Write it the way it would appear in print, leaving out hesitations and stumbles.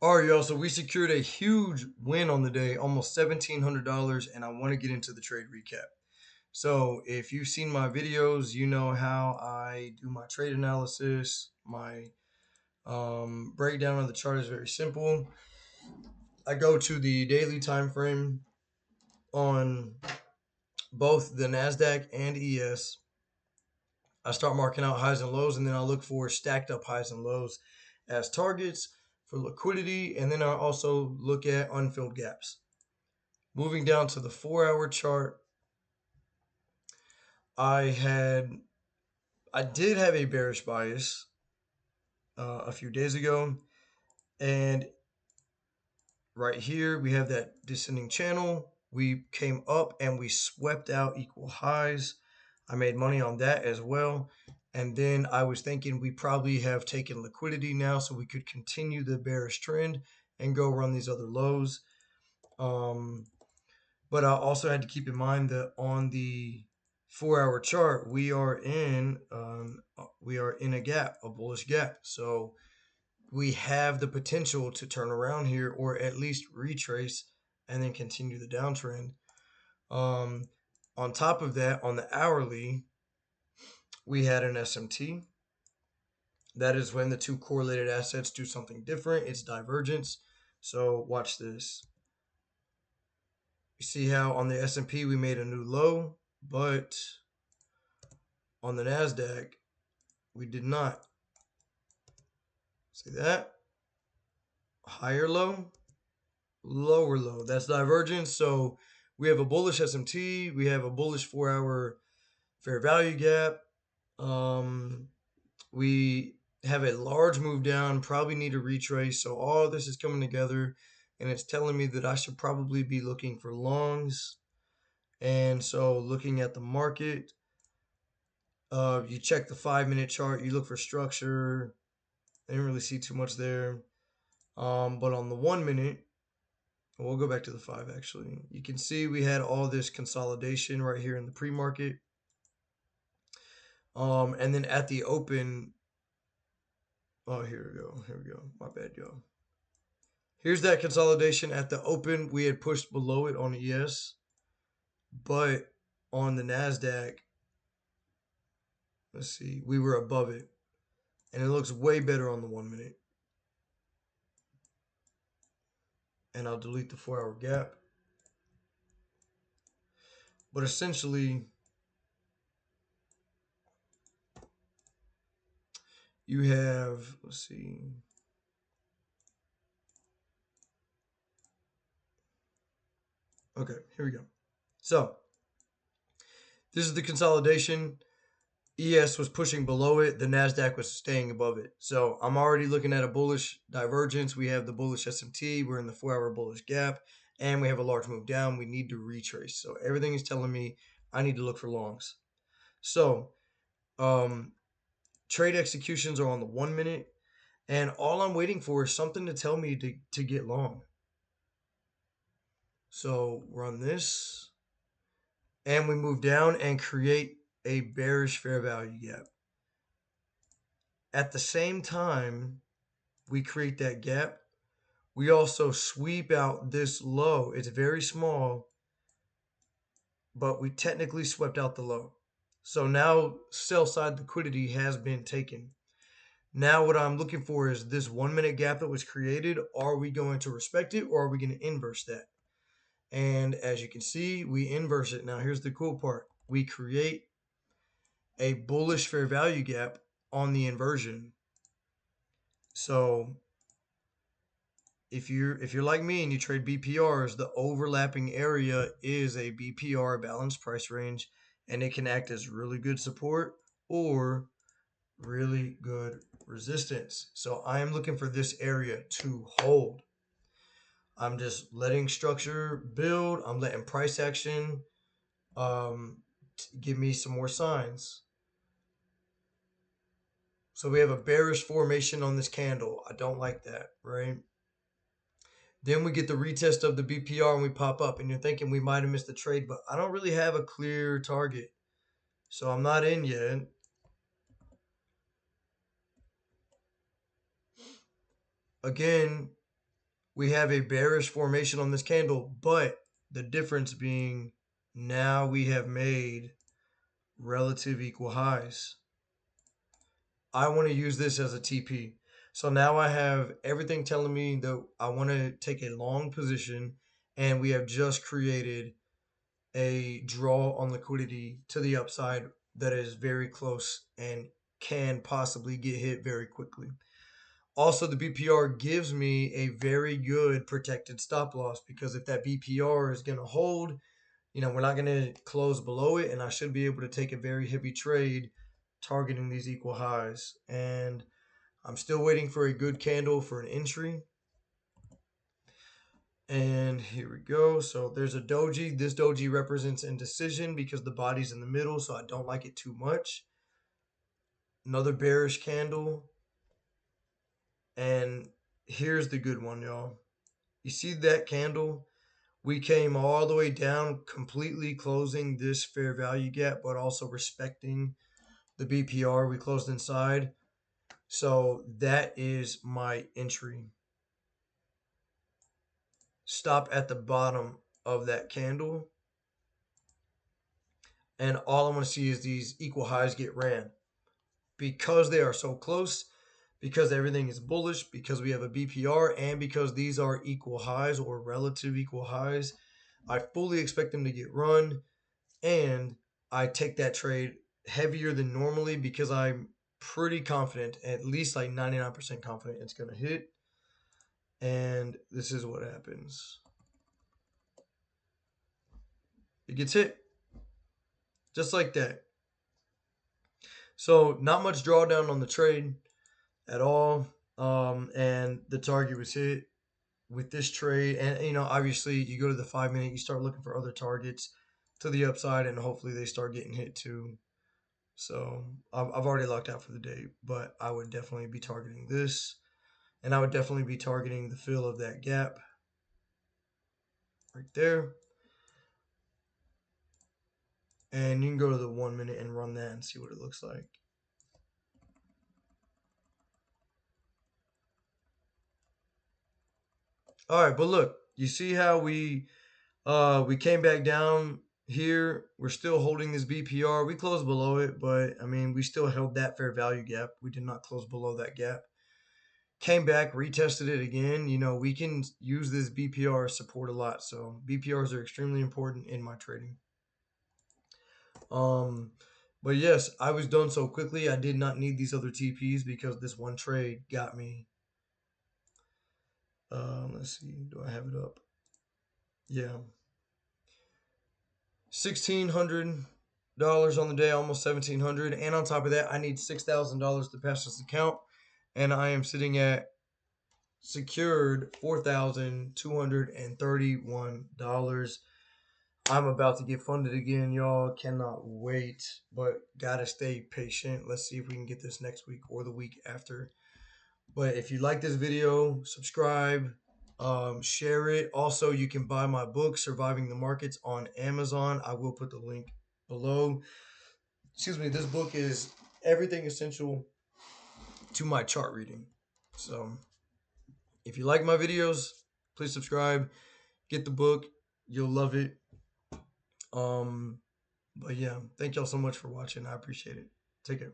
All right, y'all. So we secured a huge win on the day, almost $1,700, and I want to get into the trade recap. So if you've seen my videos, you know how I do my trade analysis. My breakdown of the chart is very simple. I go to the daily time frame on both the NASDAQ and ES. I start marking out highs and lows, and then I look for stacked up highs and lows as targets for liquidity, and then I also look at unfilled gaps. Moving down to the 4-hour chart, I did have a bearish bias a few days ago, and right here we have that descending channel. We came up and we swept out equal highs. I made money on that as well. And then I was thinking we probably have taken liquidity now, so we could continue the bearish trend and go run these other lows. But I also had to keep in mind that on the 4-hour chart, we are in a gap, a bullish gap. So we have the potential to turn around here, or at least retrace and then continue the downtrend. On top of that, on the hourly, we had an SMT. That is when the two correlated assets do something different. It's divergence. So watch this. You see how on the S&P we made a new low, but on the NASDAQ, we did not. See that? Higher low, lower low. That's divergence. So we have a bullish SMT. We have a bullish 4-hour fair value gap. We have a large move down, probably need a retrace. So all this is coming together, and it's telling me that I should probably be looking for longs. And so looking at the market, you check the 5-minute chart, you look for structure. I didn't really see too much there. But on the 1 minute, we'll go back to the 5 actually. You can see we had all this consolidation right here in the pre-market. And then at the open, oh, here we go. Here we go. My bad, y'all. Here's that consolidation at the open. We had pushed below it on ES, but on the NASDAQ, let's see, we were above it. And it looks way better on the 1 minute. And I'll delete the 4-hour gap. But essentially, you have, let's see. Okay, here we go. So this is the consolidation. ES was pushing below it. The NASDAQ was staying above it. So I'm already looking at a bullish divergence. We have the bullish SMT. We're in the 4-hour bullish gap. And we have a large move down. We need to retrace. So everything is telling me I need to look for longs. So trade executions are on the 1 minute. And all I'm waiting for is something to tell me to get long. So run this. And we move down and create a bearish fair value gap. At the same time we create that gap, we also sweep out this low. It's very small, but we technically swept out the low. So now sell side liquidity has been taken. Now what I'm looking for is this 1 minute gap that was created. Are we going to respect it, or are we going to inverse that? And as you can see, we inverse it. Now here's the cool part. We create a bullish fair value gap on the inversion. So if you're like me and you trade BPRs, the overlapping area is a BPR balanced price range, and it can act as really good support or really good resistance. So I am looking for this area to hold. I'm just letting structure build. I'm letting price action give me some more signs. So we have a bearish formation on this candle. I don't like that, right? Then we get the retest of the BPR and we pop up, and you're thinking we might have missed the trade, but I don't really have a clear target. So I'm not in yet. Again, We have a bearish formation on this candle, but the difference being now we have made relative equal highs. I want to use this as a TP. So now I have everything telling me that I want to take a long position, and we have just created a draw on liquidity to the upside that is very close and can possibly get hit very quickly. Also, the BPR gives me a very good protected stop loss, because if that BPR is going to hold, we're not going to close below it, and I should be able to take a very heavy trade targeting these equal highs. And I'm still waiting for a good candle for an entry. And here we go. So there's a doji. This doji represents indecision because the body's in the middle, so I don't like it too much. Another bearish candle. And here's the good one, y'all. You see that candle? We came all the way down, completely closing this fair value gap, but also respecting the BPR. We closed inside. So that is my entry. Stop at the bottom of that candle. And all I want to see is these equal highs get ran. Because they are so close, because everything is bullish, because we have a BPR, and because these are equal highs or relative equal highs, I fully expect them to get run. And I take that trade heavier than normally because I'm pretty confident, at least like 99% confident it's going to hit. And this is what happens. It gets hit. Just like that. So not much drawdown on the trade at all. And the target was hit with this trade. And, obviously you go to the 5 minute, you start looking for other targets to the upside, and hopefully they start getting hit too. So I've already locked out for the day, but I would definitely be targeting this. And I would definitely be targeting the fill of that gap right there. And you can go to the 1 minute and run that and see what it looks like. All right, but look, you see how we came back down here. We're still holding this BPR. We closed below it, but I mean, we still held that fair value gap. We did not close below that gap. Came back, retested it again. We can use this BPR support a lot. So BPRs are extremely important in my trading. But yes, I was done so quickly. I did not need these other TPs because this one trade got me. Let's see, do I have it up? Yeah, $1,600 on the day, almost $1,700, and on top of that, I need $6,000 to pass this account, and I am sitting at secured $4,231. I'm about to get funded again, y'all. Cannot wait, but gotta stay patient. Let's see if we can get this next week or the week after. But if you like this video, subscribe, share it. Also, you can buy my book, Surviving the Markets, on Amazon. I will put the link below. Excuse me, this book is everything essential to my chart reading. So if you like my videos, please subscribe, get the book. You'll love it. But yeah, thank y'all so much for watching. I appreciate it. Take care.